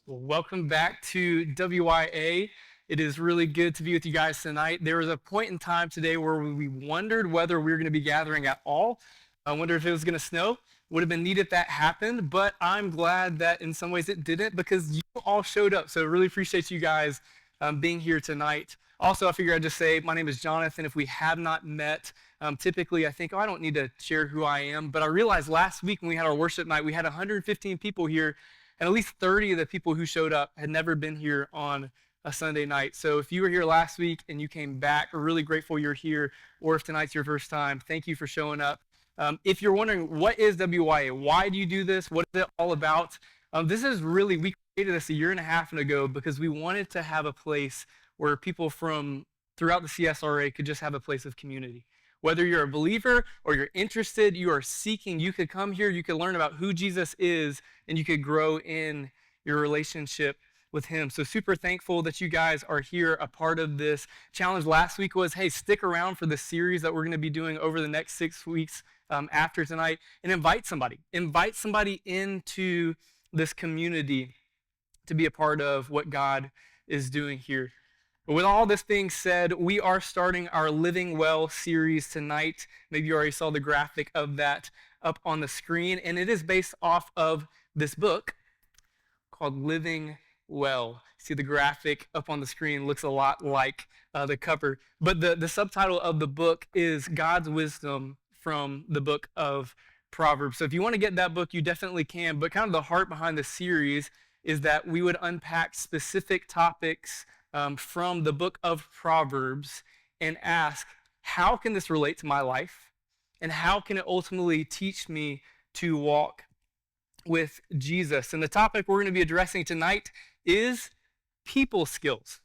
Well, welcome back to WYA. It is really good to be with you guys tonight. There was a point in time today where we wondered whether we were going to be gathering at all. I wonder if it was going to snow. Would have been neat if that happened, but I'm glad that in some ways it didn't because you all showed up. So really appreciate you guys being here tonight. Also, I figure I'd just say my name is Jonathan. If we have not met, typically I think, I don't need to share who I am, but I realized last week when we had our worship night, we had 115 people here, and at least 30 of the people who showed up had never been here on a Sunday night. So if you were here last week and you came back, we're really grateful you're here, or if tonight's your first time, thank you for showing up. If you're wondering, what is WYA? Why do you do this? What is it all about? This is really, we created this a year and a half ago because we wanted to have a place where people from throughout the CSRA could just have a place of community. Whether you're a believer or you're interested, you are seeking, you could come here, you could learn about who Jesus is, and you could grow in your relationship with him. So super thankful that you guys are here, a part of this challenge. Last week was, hey, stick around for the series that we're going to be doing over the next 6 weeks after tonight, and invite somebody. Invite somebody into this community to be a part of what God is doing here. But with all this being said, we are starting our Living Well series tonight. Maybe you already saw the graphic of that up on the screen, and it is based off of this book called Living Well. See the graphic up on the screen looks a lot like the cover, but the subtitle of the book is God's Wisdom from the book of Proverbs. So if you want to get that book, you definitely can, but kind of the heart behind the series is that we would unpack specific topics from the book of Proverbs and ask, how can this relate to my life? And how can it ultimately teach me to walk with Jesus? And the topic we're going to be addressing tonight is people skills.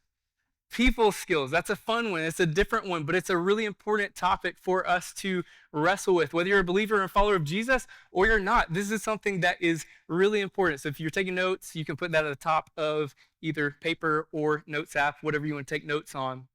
People skills. That's a fun one. It's a different one, but it's a really important topic for us to wrestle with. Whether you're a believer and a follower of Jesus or you're not, this is something that is really important. So if you're taking notes, you can put that at the top of either paper or notes app, whatever you want to take notes on.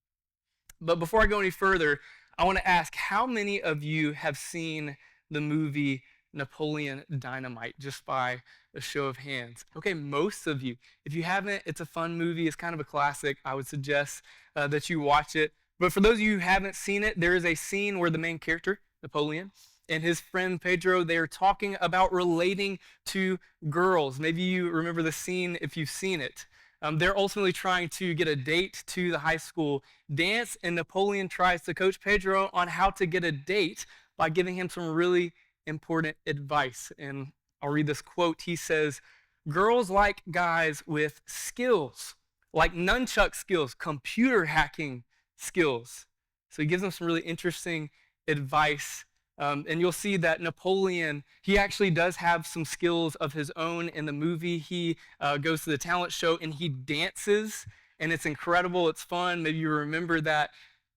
But before I go any further, I want to ask, how many of you have seen the movie Napoleon Dynamite, just by a show of hands? Okay, most of you. If you haven't, it's a fun movie. It's kind of a classic. I would suggest that you watch it. But for those of you who haven't seen it, there is a scene where the main character, Napoleon, and his friend Pedro, they are talking about relating to girls. Maybe you remember the scene if you've seen it. They're ultimately trying to get a date to the high school dance, and Napoleon tries to coach Pedro on how to get a date by giving him some really important advice. And I'll read this quote. He says, "Girls like guys with skills, like nunchuck skills, computer hacking skills." So he gives them some really interesting advice. And you'll see that Napoleon, he actually does have some skills of his own in the movie. He goes to the talent show and he dances, and it's incredible. It's fun. Maybe you remember that.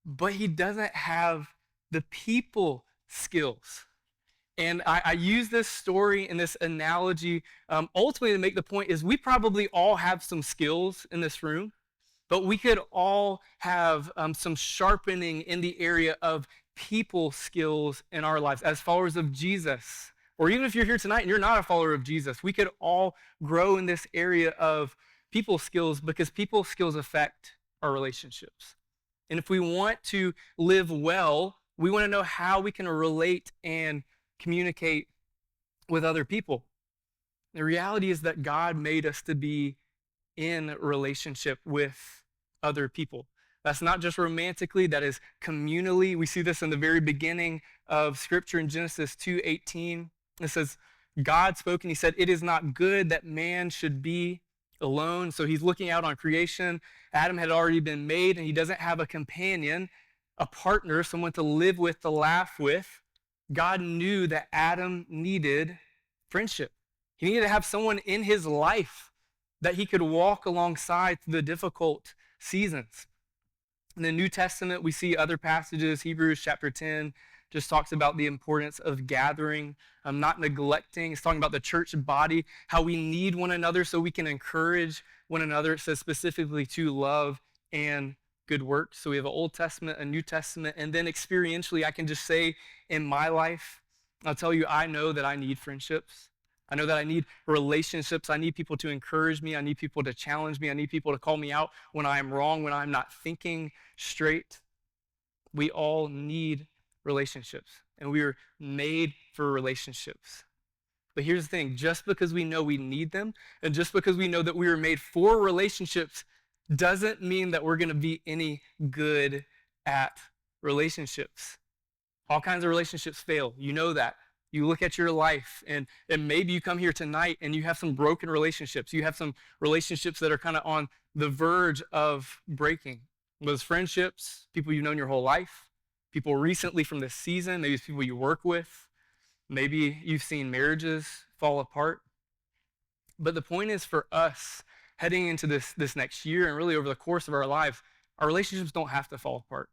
But he doesn't have the people skills. And I use this story and this analogy ultimately to make the point is we probably all have some skills in this room, but we could all have some sharpening in the area of people skills in our lives as followers of Jesus. Or even if you're here tonight and you're not a follower of Jesus, we could all grow in this area of people skills because people skills affect our relationships. And if we want to live well, we want to know how we can relate and communicate with other people. The reality is that God made us to be in relationship with other people. That's not just romantically, that is communally. We see this in the very beginning of Scripture in Genesis 2:18. It says, God spoke and he said, "It is not good that man should be alone." So he's looking out on creation. Adam had already been made and he doesn't have a companion, a partner, someone to live with, to laugh with. God knew that Adam needed friendship. He needed to have someone in his life that he could walk alongside through the difficult seasons. In the New Testament, we see other passages. Hebrews chapter 10 just talks about the importance of gathering, not neglecting. It's talking about the church body, how we need one another so we can encourage one another. It says specifically to love and good works. So we have an Old Testament, a New Testament, and then experientially, I can just say in my life, I'll tell you, I know that I need friendships. I know that I need relationships. I need people to encourage me. I need people to challenge me. I need people to call me out when I am wrong, when I'm not thinking straight. We all need relationships, and we are made for relationships. But here's the thing, just because we know we need them, and just because we know that we were made for relationships, doesn't mean that we're going to be any good at relationships. All kinds of relationships fail. You know that. You look at your life, and maybe you come here tonight and you have some broken relationships. You have some relationships that are kind of on the verge of breaking. Those friendships, people you've known your whole life, people recently from this season, maybe it's people you work with, maybe you've seen marriages fall apart. But the point is, for us heading into this next year and really over the course of our lives, our relationships don't have to fall apart.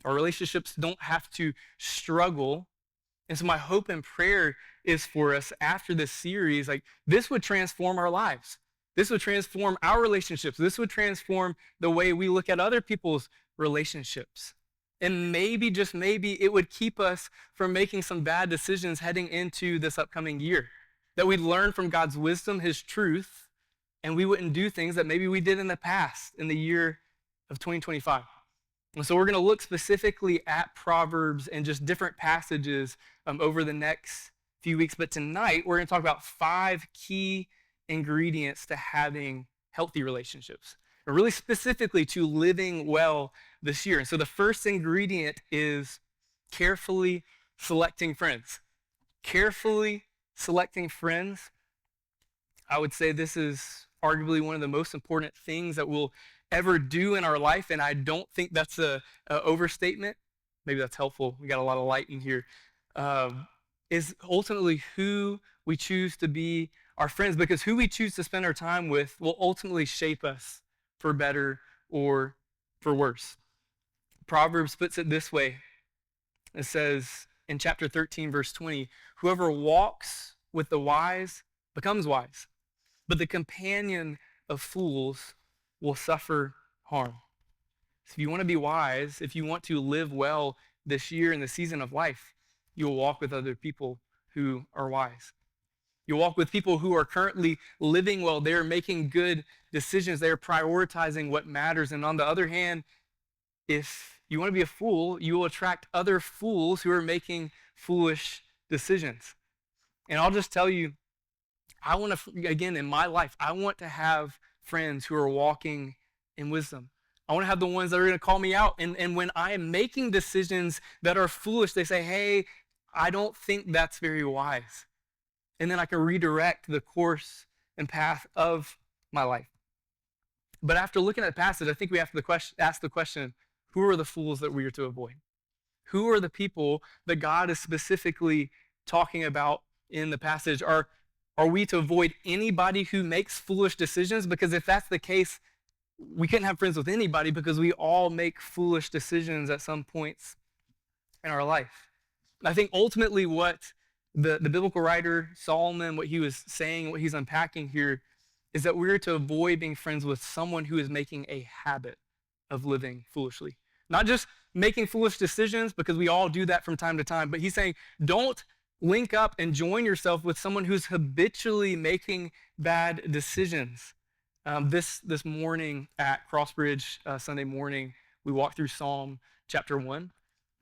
Our relationships don't have to struggle. And so my hope and prayer is for us after this series, like this would transform our lives. This would transform our relationships. This would transform the way we look at other people's relationships. And maybe, just maybe, it would keep us from making some bad decisions heading into this upcoming year. That we'd learn from God's wisdom, his truth, and we wouldn't do things that maybe we did in the past, in the year of 2025. And so we're going to look specifically at Proverbs and just different passages over the next few weeks. But tonight, we're going to talk about 5 key ingredients to having healthy relationships, and really specifically to living well this year. And so the first ingredient is carefully selecting friends. Carefully selecting friends. I would say this is arguably one of the most important things that we'll ever do in our life, and I don't think that's a overstatement. Maybe that's helpful. We got a lot of light in here. Is ultimately who we choose to be our friends, because who we choose to spend our time with will ultimately shape us for better or for worse. Proverbs puts it this way. It says in chapter 13, verse 20, whoever walks with the wise becomes wise, but the companion of fools will suffer harm. So if you want to be wise, if you want to live well this year in the season of life, you'll walk with other people who are wise. You'll walk with people who are currently living well. They're making good decisions. They're prioritizing what matters. And on the other hand, if you want to be a fool, you will attract other fools who are making foolish decisions. And I'll just tell you, I want to, again, in my life, I want to have friends who are walking in wisdom. I want to have the ones that are going to call me out. And when I am making decisions that are foolish, they say, hey, I don't think that's very wise. And then I can redirect the course and path of my life. But after looking at the passage, I think we have to ask the question, who are the fools that we are to avoid? Who are the people that God is specifically talking about in the passage? Are we to avoid anybody who makes foolish decisions? Because if that's the case, we couldn't have friends with anybody, because we all make foolish decisions at some points in our life. And I think ultimately what the biblical writer Solomon, what he was saying, what he's unpacking here, is that we're to avoid being friends with someone who is making a habit of living foolishly. Not just making foolish decisions, because we all do that from time to time, but he's saying don't link up and join yourself with someone who's habitually making bad decisions. This morning at Crossbridge, Sunday morning, we walked through Psalm chapter 1,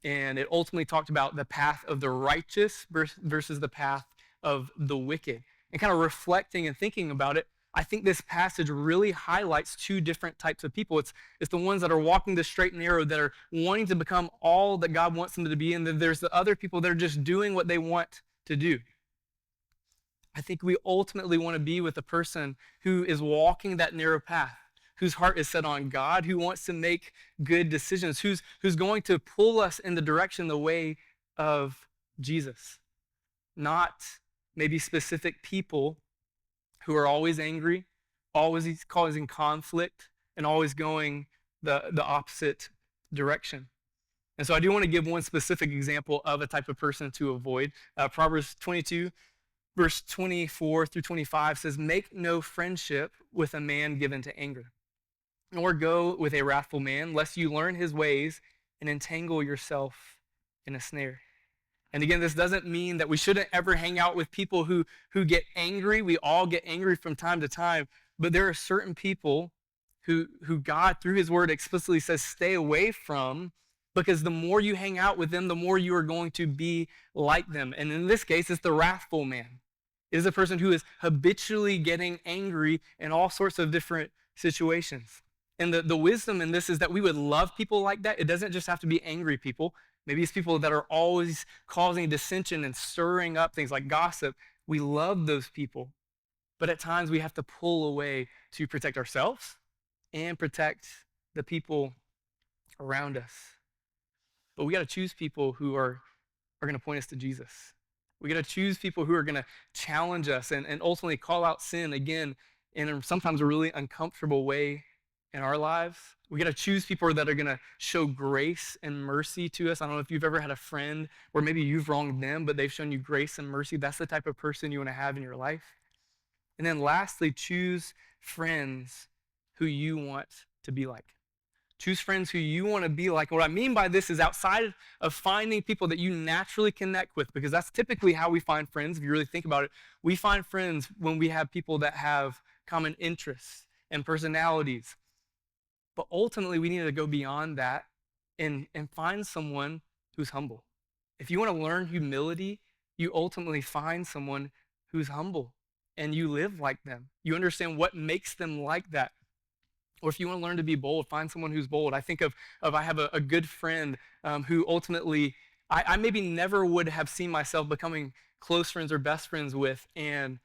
and it ultimately talked about the path of the righteous versus the path of the wicked. And kind of reflecting and thinking about it, I think this passage really highlights 2 different types of people. It's the ones that are walking the straight and narrow, that are wanting to become all that God wants them to be, and then there's the other people that are just doing what they want to do. I think we ultimately want to be with a person who is walking that narrow path, whose heart is set on God, who wants to make good decisions, who's going to pull us in the direction, the way of Jesus. Not maybe specific people who are always angry, always causing conflict, and always going the opposite direction. And so I do want to give one specific example of a type of person to avoid. Proverbs 22, verse 24 through 25 says, "Make no friendship with a man given to anger, nor go with a wrathful man, lest you learn his ways and entangle yourself in a snare. And again, this doesn't mean that we shouldn't ever hang out with people who get angry. We all get angry from time to time, but there are certain people who God, through his word, explicitly says stay away from, because the more you hang out with them, the more you are going to be like them. And in this case, it's the wrathful man. It is a person who is habitually getting angry in all sorts of different situations. And the wisdom in this is that we would love people like that. It doesn't just have to be angry people. Maybe it's people that are always causing dissension and stirring up things like gossip. We love those people. But at times we have to pull away to protect ourselves and protect the people around us. But we got to choose people who are going to point us to Jesus. We got to choose people who are going to challenge us and ultimately call out sin again in sometimes a really uncomfortable way in our lives. We got to choose people that are going to show grace and mercy to us. I don't know if you've ever had a friend where maybe you've wronged them, but they've shown you grace and mercy. That's the type of person you want to have in your life. And then lastly, choose friends who you want to be like. Choose friends who you want to be like. And what I mean by this is outside of finding people that you naturally connect with, because that's typically how we find friends. If you really think about it, we find friends when we have people that have common interests and personalities. But ultimately, we need to go beyond that and find someone who's humble. If you want to learn humility, you ultimately find someone who's humble and you live like them. You understand what makes them like that. Or if you want to learn to be bold, find someone who's bold. I think of I have a good friend who ultimately, I maybe never would have seen myself becoming close friends or best friends with. And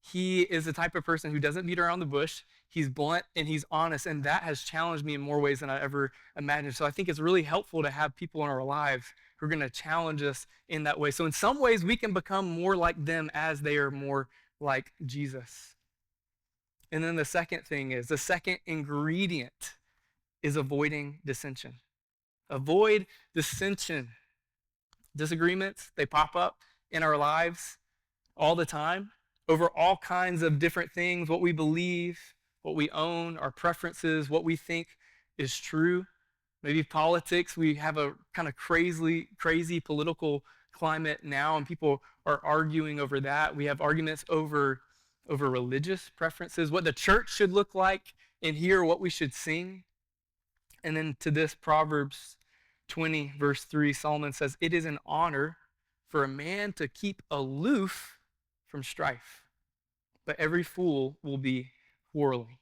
he is the type of person who doesn't beat around the bush. He's blunt and he's honest. And that has challenged me in more ways than I ever imagined. So I think it's really helpful to have people in our lives who are going to challenge us in that way. So in some ways, we can become more like them as they are more like Jesus. And then the second ingredient is avoiding dissension. Avoid dissension. Disagreements, they pop up in our lives all the time over all kinds of different things, what we believe, what we own, our preferences, what we think is true. Maybe politics, we have a kind of crazy political climate now, and people are arguing over that. We have arguments over religious preferences, what the church should look like, and here what we should sing. And then to this, Proverbs 20, verse 3, Solomon says, "It is an honor for a man to keep aloof from strife, but every fool will be quarreling."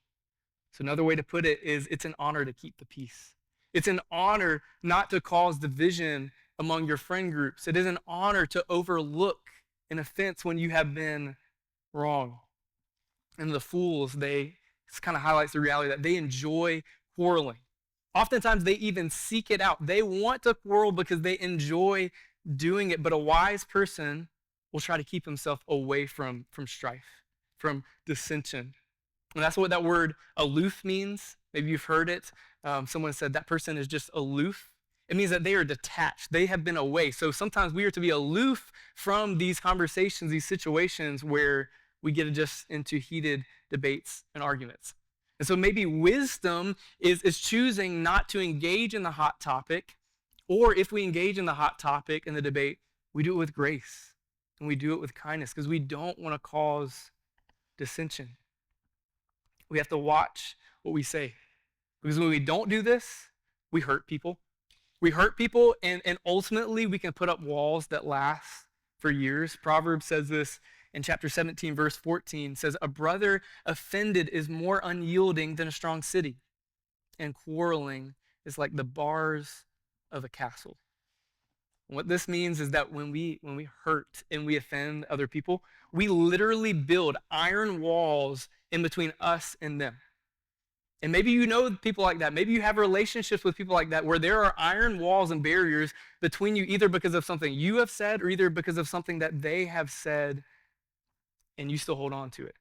So another way to put it is it's an honor to keep the peace. It's an honor not to cause division among your friend groups. It is an honor to overlook an offense when you have been wrong. And the fools, this kind of highlights the reality that they enjoy quarreling. Oftentimes, they even seek it out. They want to quarrel because they enjoy doing it. But a wise person will try to keep himself away from strife, from dissension. And that's what that word aloof means. Maybe you've heard it. Someone said that person is just aloof. It means that they are detached. They have been away. So sometimes we are to be aloof from these conversations, these situations where we get just into heated debates and arguments. And so maybe wisdom is choosing not to engage in the hot topic, or if we engage in the hot topic in the debate, we do it with grace and we do it with kindness because we don't want to cause dissension. We have to watch what we say, because when we don't do this, we hurt people. We hurt people, and ultimately we can put up walls that last for years. Proverbs says this in chapter 17, verse 14, says, "A brother offended is more unyielding than a strong city, and quarreling is like the bars of a castle." And what this means is that when we hurt and we offend other people, we literally build iron walls in between us and them. And maybe you know people like that. Maybe you have relationships with people like that where there are iron walls and barriers between you, either because of something you have said or either because of something that they have said, and you still hold on to it.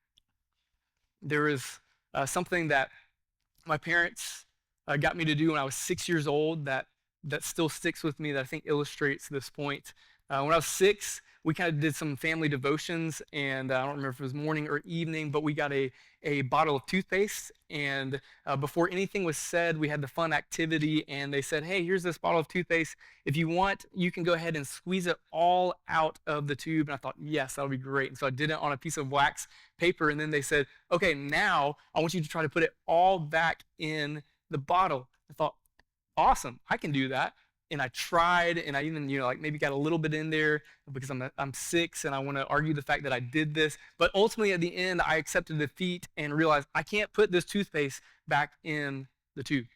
There is something that my parents got me to do when I was 6 years old that still sticks with me, that I think illustrates this point. When I was 6, we kind of did some family devotions, and I don't remember if it was morning or evening, but we got a bottle of toothpaste, and before anything was said, we had the fun activity, and they said, hey, here's this bottle of toothpaste. If you want, you can go ahead and squeeze it all out of the tube. And I thought, yes, that'll be great. And so I did it on a piece of wax paper, and then they said, okay, now I want you to try to put it all back in the bottle. I thought, awesome, I can do that. And I tried, and I even, like maybe got a little bit in there because I'm 6 and I want to argue the fact that I did this. But ultimately, at the end, I accepted defeat and realized I can't put this toothpaste back in the tube.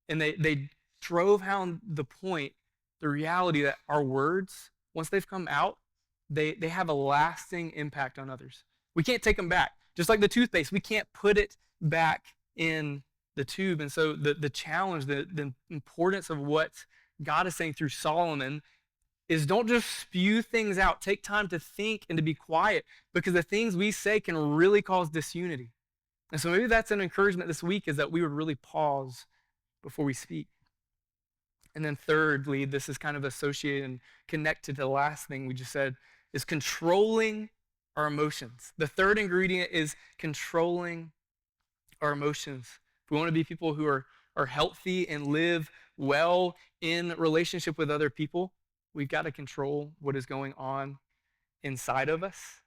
And they drove home the point, the reality that our words, once they've come out, they have a lasting impact on others. We can't take them back. Just like the toothpaste, we can't put it back in the tube. And so the challenge, the importance of what God is saying through Solomon is don't just spew things out. Take time to think and to be quiet, because the things we say can really cause disunity. And so maybe that's an encouragement this week, is that we would really pause before we speak. And then thirdly, this is kind of associated and connected to the last thing we just said, is controlling our emotions. The third ingredient is controlling our emotions. If we want to be people who are healthy and live well in relationship with other people, we've got to control what is going on inside of us.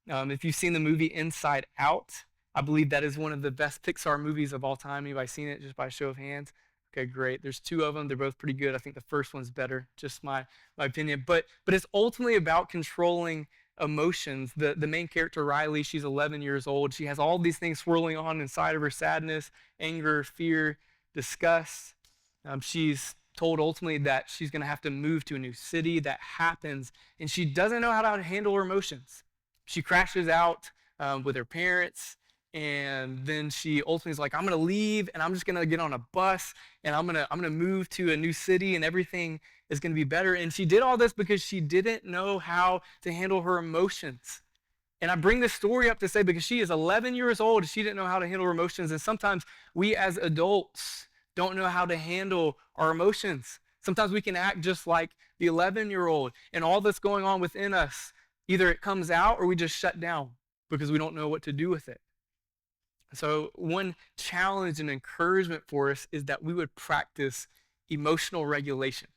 If you've seen the movie Inside Out, I believe that is one of the best Pixar movies of all time. Anybody seen it, just by a show of hands? Okay, great. There's 2 of them. They're both pretty good. I think the first one's better, just my opinion. But it's ultimately about controlling emotions. The main character, Riley, she's 11 years old. She has all these things swirling on inside of her: sadness, anger, fear, disgust. She's told ultimately that she's going to have to move to a new city. That happens, and she doesn't know how to handle her emotions. She crashes out with her parents, and then she ultimately is like, I'm going to leave, and I'm just going to get on a bus, and I'm going to move to a new city, and everything is going to be better. And she did all this because she didn't know how to handle her emotions. And I bring this story up to say, because she is 11 years old, she didn't know how to handle her emotions, and sometimes we as adults don't know how to handle our emotions. Sometimes we can act just like the 11-year-old, and all that's going on within us, either it comes out or we just shut down because we don't know what to do with it. So one challenge and encouragement for us is that we would practice emotional regulation.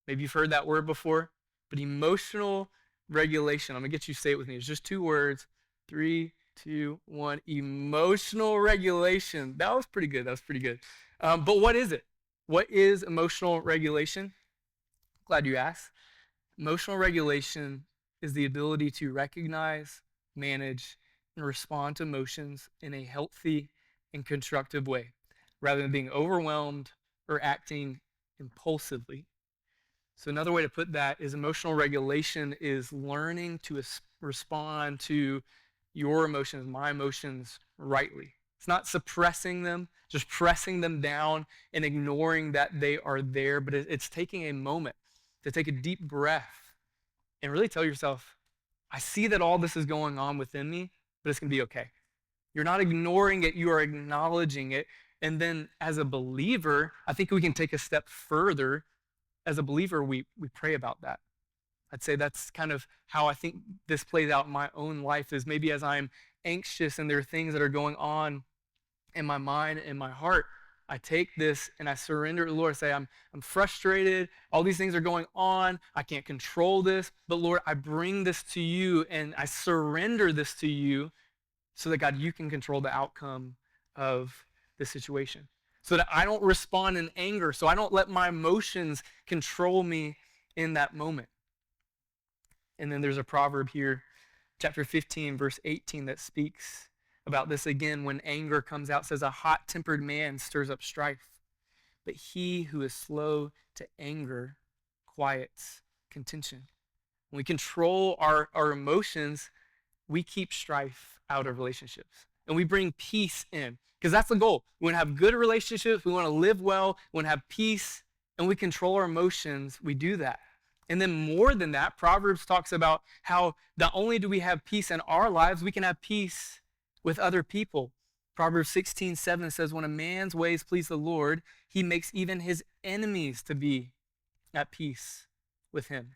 Maybe you've heard that word before, but emotional regulation. I'm going to get you to say it with me. It's just 2 words. 3, 2, 1. Emotional regulation. That was pretty good. But what is it? What is emotional regulation? Glad you asked. Emotional regulation is the ability to recognize, manage, and respond to emotions in a healthy and constructive way, rather than being overwhelmed or acting impulsively. So another way to put that is emotional regulation is learning to respond to your emotions, my emotions, rightly. It's not suppressing them, just pressing them down and ignoring that they are there, but it's taking a moment to take a deep breath and really tell yourself, I see that all this is going on within me, but it's going to be okay. You're not ignoring it, you are acknowledging it. And then as a believer, I think we can take a step further. As a believer, we pray about that. I'd say that's kind of how I think this plays out in my own life, is maybe as I'm anxious and there are things that are going on in my mind and my heart, I take this and I surrender to the Lord. I say, I'm frustrated. All these things are going on. I can't control this. But Lord, I bring this to you and I surrender this to you so that, God, you can control the outcome of the situation. So that I don't respond in anger. So I don't let my emotions control me in that moment. And then there's a proverb here, chapter 15, verse 18, that speaks about this again. When anger comes out, it says, a hot-tempered man stirs up strife, but he who is slow to anger quiets contention. When we control our emotions, we keep strife out of relationships. And we bring peace in, because that's the goal. We want to have good relationships. We want to live well. We want to have peace. And we control our emotions. We do that. And then more than that, Proverbs talks about how not only do we have peace in our lives, we can have peace with other people. Proverbs 16:7 says, when a man's ways please the Lord, he makes even his enemies to be at peace with him.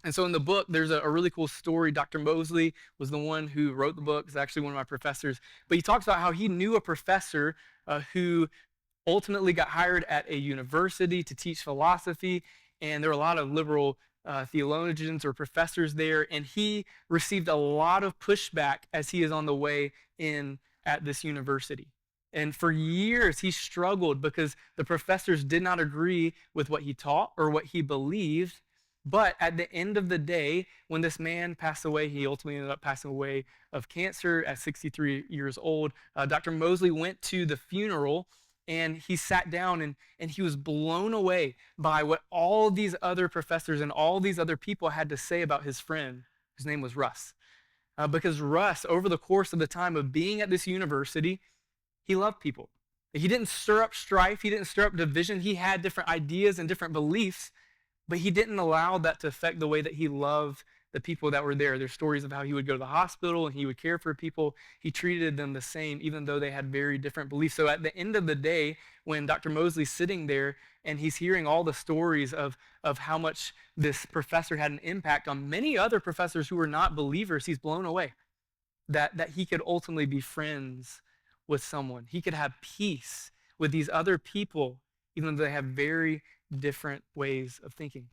And so in the book, there's a really cool story. Dr. Mosley was the one who wrote the book. It's actually one of my professors. But he talks about how he knew a professor who ultimately got hired at a university to teach philosophy. And there were a lot of liberal theologians or professors there. And he received a lot of pushback as he is on the way in at this university. And for years, he struggled because the professors did not agree with what he taught or what he believed. But at the end of the day, when this man passed away, he ultimately ended up passing away of cancer at 63 years old. Dr. Mosley went to the funeral and he sat down and he was blown away by what all these other professors and all these other people had to say about his friend. His name was Russ. Because Russ, over the course of the time of being at this university, he loved people. He didn't stir up strife. He didn't stir up division. He had different ideas and different beliefs, but he didn't allow that to affect the way that he loved the people that were there. There's stories of how he would go to the hospital and he would care for people. He treated them the same, even though they had very different beliefs. So at the end of the day, when Dr. Mosley's sitting there and he's hearing all the stories of how much this professor had an impact on many other professors who were not believers, he's blown away that he could ultimately be friends with someone. He could have peace with these other people, even though they have very different ways of thinking.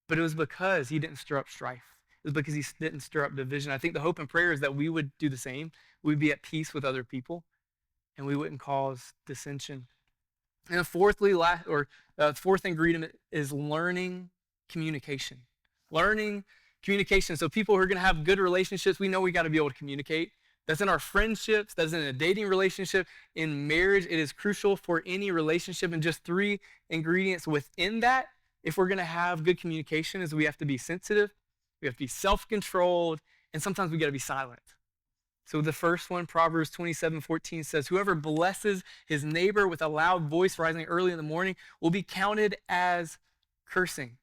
But it was because he didn't stir up strife. It was because he didn't stir up division. I think the hope and prayer is that we would do the same. We'd be at peace with other people, and we wouldn't cause dissension. And fourthly, fourth ingredient is learning communication. Learning communication. So people who are going to have good relationships, we know we got to be able to communicate. That's in our friendships, that's in a dating relationship, in marriage. It is crucial for any relationship. And just three ingredients within that, if we're going to have good communication, is we have to be sensitive, we have to be self-controlled, and sometimes we got to be silent. So the first one, Proverbs 27:14 says, whoever blesses his neighbor with a loud voice rising early in the morning will be counted as cursing.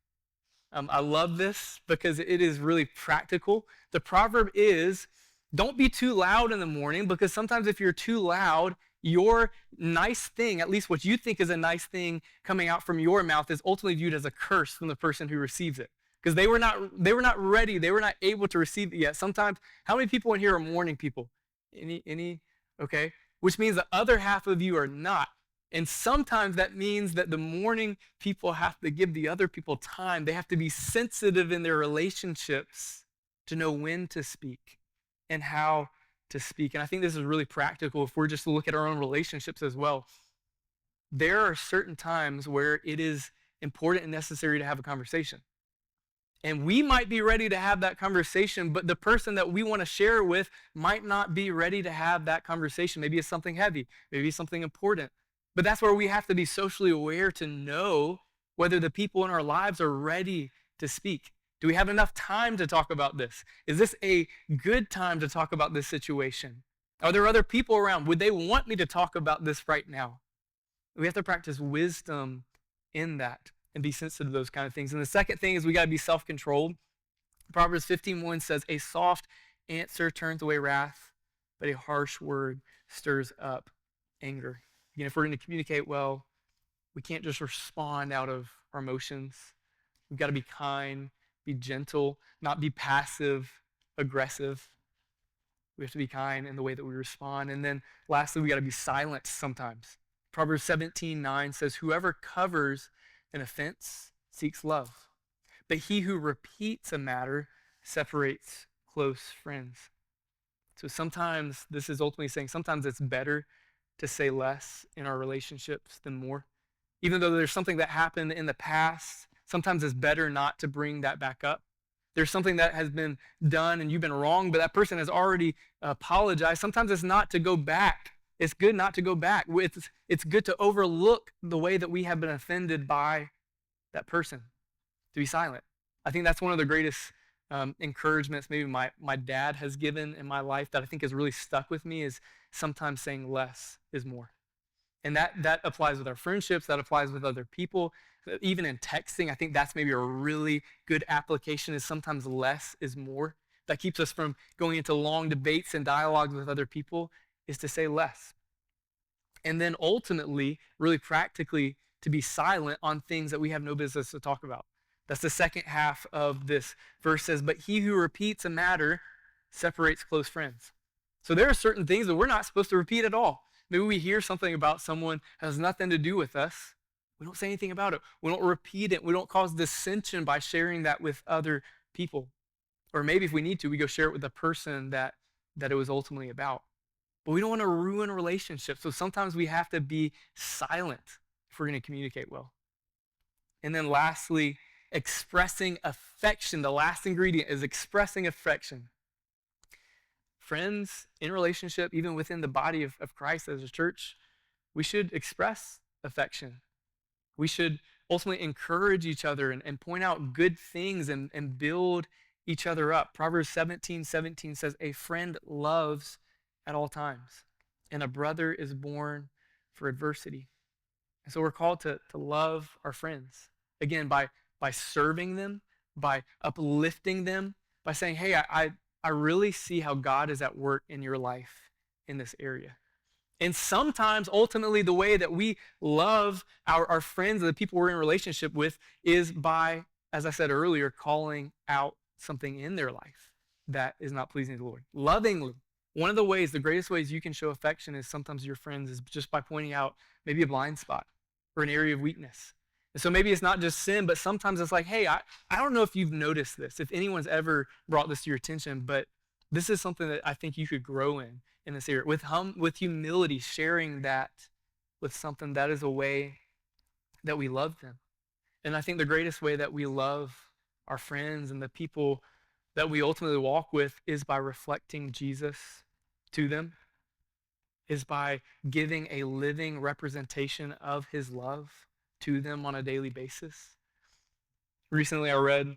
I love this because it is really practical. The proverb is, don't be too loud in the morning, because sometimes if you're too loud, your nice thing, at least what you think is a nice thing coming out from your mouth, is ultimately viewed as a curse from the person who receives it. Because they were not ready, they were not able to receive it yet. Sometimes, how many people in here are morning people? Any? Okay. Which means the other half of you are not. And sometimes that means that the morning people have to give the other people time. They have to be sensitive in their relationships to know when to speak and how to speak. And I think this is really practical if we're just to look at our own relationships as well. There are certain times where it is important and necessary to have a conversation. And we might be ready to have that conversation, but the person that we want to share it with might not be ready to have that conversation. Maybe it's something heavy, maybe it's something important. But that's where we have to be socially aware to know whether the people in our lives are ready to speak. Do we have enough time to talk about this? Is this a good time to talk about this situation? Are there other people around? Would they want me to talk about this right now? We have to practice wisdom in that and be sensitive to those kind of things. And the second thing is we got to be self-controlled. Proverbs 15:1 says, a soft answer turns away wrath, but a harsh word stirs up anger. Again, if we're going to communicate well, we can't just respond out of our emotions. We've got to be kind, be gentle, not be passive, aggressive. We have to be kind in the way that we respond. And then lastly, we got to be silent sometimes. Proverbs 17:9 says, whoever covers an offense seeks love, but he who repeats a matter separates close friends. So sometimes this is ultimately saying sometimes it's better to say less in our relationships than more. Even though there's something that happened in the past, sometimes it's better not to bring that back up. There's something that has been done and you've been wrong, but that person has already apologized. Sometimes it's not to go back. It's good not to go back. It's good to overlook the way that we have been offended by that person, to be silent. I think that's one of the greatest encouragements maybe my dad has given in my life that I think has really stuck with me, is sometimes saying less is more. And that applies with our friendships, that applies with other people. Even in texting, I think that's maybe a really good application, is sometimes less is more. That keeps us from going into long debates and dialogues with other people, is to say less. And then ultimately, really practically, to be silent on things that we have no business to talk about. That's the second half of this verse says, but he who repeats a matter separates close friends. So there are certain things that we're not supposed to repeat at all. Maybe we hear something about someone that has nothing to do with us. We don't say anything about it. We don't repeat it. We don't cause dissension by sharing that with other people. Or maybe if we need to, we go share it with the person that it was ultimately about. But we don't want to ruin relationships. So sometimes we have to be silent if we're going to communicate well. And then lastly, expressing affection. The last ingredient is expressing affection. Friends, in relationship, even within the body of Christ as a church, we should express affection. We should ultimately encourage each other and point out good things and build each other up. Proverbs 17:17 says, a friend loves at all times, and a brother is born for adversity. And so we're called to love our friends. Again, by serving them, by uplifting them, by saying, hey, I really see how God is at work in your life in this area. And sometimes, ultimately, the way that we love our friends and the people we're in relationship with is by, as I said earlier, calling out something in their life that is not pleasing to the Lord. Lovingly. One of the ways, the greatest ways you can show affection is sometimes your friends is just by pointing out maybe a blind spot or an area of weakness. And so maybe it's not just sin, but sometimes it's like, hey, I don't know if you've noticed this, if anyone's ever brought this to your attention, but this is something that I think you could grow in this area. With humility, sharing that with something, that is a way that we love them. And I think the greatest way that we love our friends and the people that we ultimately walk with is by reflecting Jesus to them, is by giving a living representation of his love to them on a daily basis. Recently, I read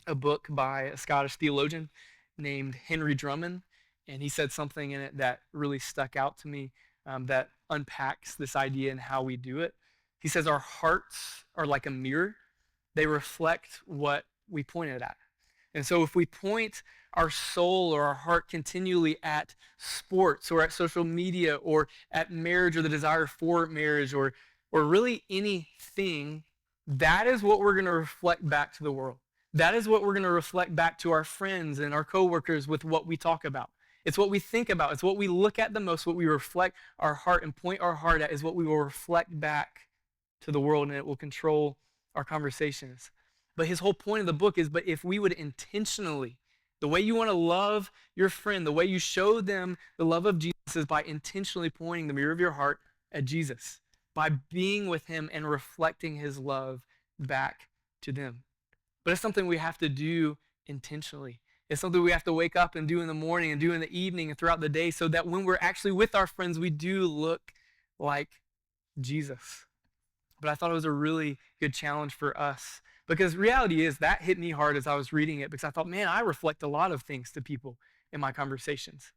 a book by a Scottish theologian named Henry Drummond, and he said something in it that really stuck out to me that unpacks this idea and how we do it. He says our hearts are like a mirror. They reflect what we pointed at. And so if we point our soul or our heart continually at sports or at social media or at marriage or the desire for marriage or really anything, that is what we're going to reflect back to the world. That is what we're going to reflect back to our friends and our coworkers with what we talk about. It's what we think about. It's what we look at the most, what we reflect our heart and point our heart at is what we will reflect back to the world, and it will control our conversations. But his whole point of the book is, but if we would intentionally, the way you want to love your friend, the way you show them the love of Jesus is by intentionally pointing the mirror of your heart at Jesus, by being with him and reflecting his love back to them. But it's something we have to do intentionally. It's something we have to wake up and do in the morning and do in the evening and throughout the day so that when we're actually with our friends, we do look like Jesus. But I thought it was a really good challenge for us because reality is that hit me hard as I was reading it because I thought, man, I reflect a lot of things to people in my conversations.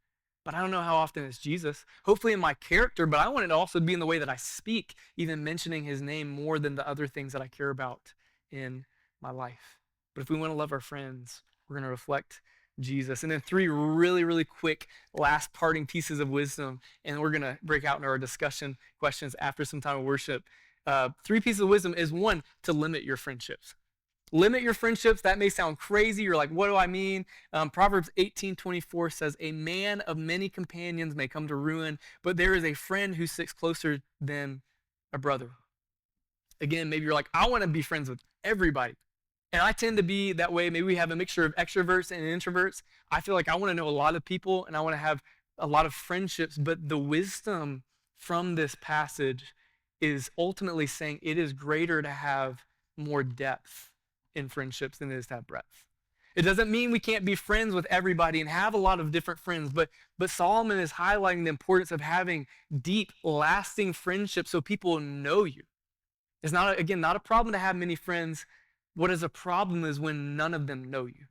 But I don't know how often it's Jesus. Hopefully in my character, but I want it to also be in the way that I speak, even mentioning his name more than the other things that I care about in my life. But if we want to love our friends, we're going to reflect Jesus. And then 3 really, really quick last parting pieces of wisdom, and we're going to break out into our discussion questions after some time of worship. 3 pieces of wisdom is 1, to limit your friendships. Limit your friendships. That may sound crazy. You're like, what do I mean? Proverbs 18:24 says, a man of many companions may come to ruin, but there is a friend who sticks closer than a brother. Again, maybe you're like, I want to be friends with everybody. And I tend to be that way. Maybe we have a mixture of extroverts and introverts. I feel like I want to know a lot of people and I want to have a lot of friendships, but the wisdom from this passage is ultimately saying it is greater to have more depth in friendships than it is to have breadth. It doesn't mean we can't be friends with everybody and have a lot of different friends, but Solomon is highlighting the importance of having deep, lasting friendships so people know you. It's not, again, not a problem to have many friends. What is a problem is when none of them know you,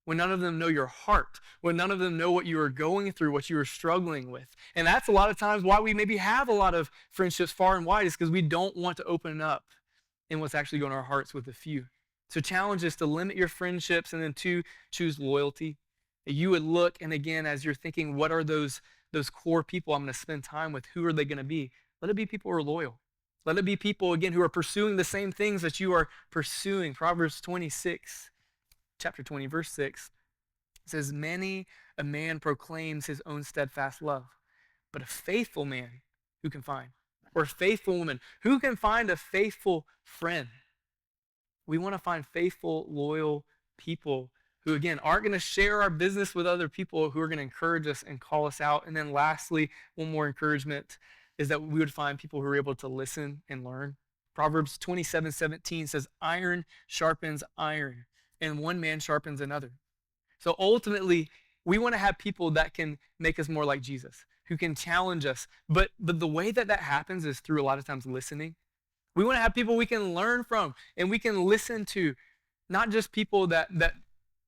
when none of them know your heart, when none of them know what you are going through, what you are struggling with. And that's a lot of times why we maybe have a lot of friendships far and wide is because we don't want to open up in what's actually going on in our hearts with a few. So challenge is to limit your friendships, and then 2, choose loyalty. You would look, and again, as you're thinking, what are those core people I'm going to spend time with? Who are they going to be? Let it be people who are loyal. Let it be people, again, who are pursuing the same things that you are pursuing. Proverbs 26, chapter 20, verse 6 says, many a man proclaims his own steadfast love, but a faithful man who can find? Or a faithful woman, who can find a faithful friend? We want to find faithful, loyal people who, again, aren't going to share our business with other people, who are going to encourage us and call us out. And then lastly, one more encouragement is that we would find people who are able to listen and learn. Proverbs 27:17 says, iron sharpens iron, and one man sharpens another. So ultimately, we want to have people that can make us more like Jesus, who can challenge us. But the way that happens is through a lot of times listening. We want to have people we can learn from and we can listen to, not just people that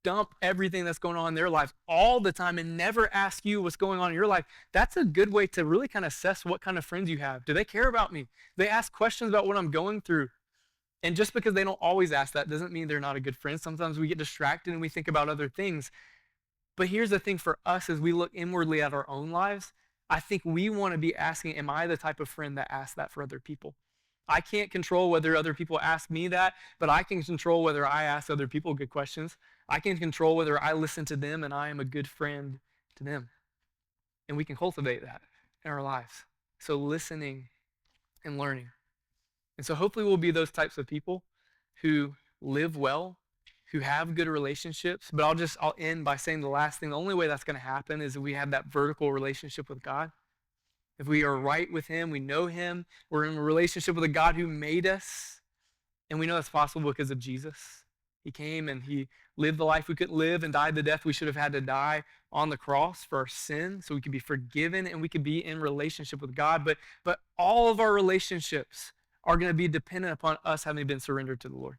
dump everything that's going on in their lives all the time and never ask you what's going on in your life. That's a good way to really kind of assess what kind of friends you have. Do they care about me? Do they ask questions about what I'm going through? And just because they don't always ask that doesn't mean they're not a good friend. Sometimes we get distracted and we think about other things. But here's the thing for us, as we look inwardly at our own lives, I think we want to be asking, am I the type of friend that asks that for other people? I can't control whether other people ask me that, but I can control whether I ask other people good questions. I can control whether I listen to them and I am a good friend to them. And we can cultivate that in our lives. So listening and learning. And so hopefully we'll be those types of people who live well, who have good relationships. But I'll end by saying the last thing. The only way that's going to happen is if we have that vertical relationship with God. If we are right with him, we know him, we're in a relationship with a God who made us, and we know that's possible because of Jesus. He came and he lived the life we couldn't live and died the death we should have had to die on the cross for our sin so we could be forgiven and we could be in relationship with God. But all of our relationships are going to be dependent upon us having been surrendered to the Lord.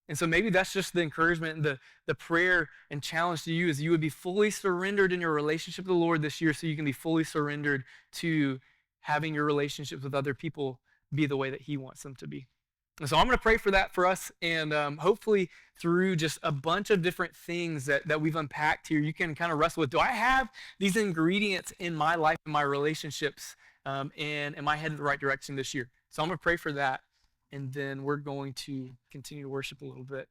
And so maybe that's just the encouragement and the prayer and challenge to you is you would be fully surrendered in your relationship with the Lord this year so you can be fully surrendered to having your relationships with other people be the way that he wants them to be. And so I'm going to pray for that for us, and hopefully through just a bunch of different things that we've unpacked here, you can kind of wrestle with, do I have these ingredients in my life and my relationships, and am I headed the right direction this year? So I'm going to pray for that. And then we're going to continue to worship a little bit.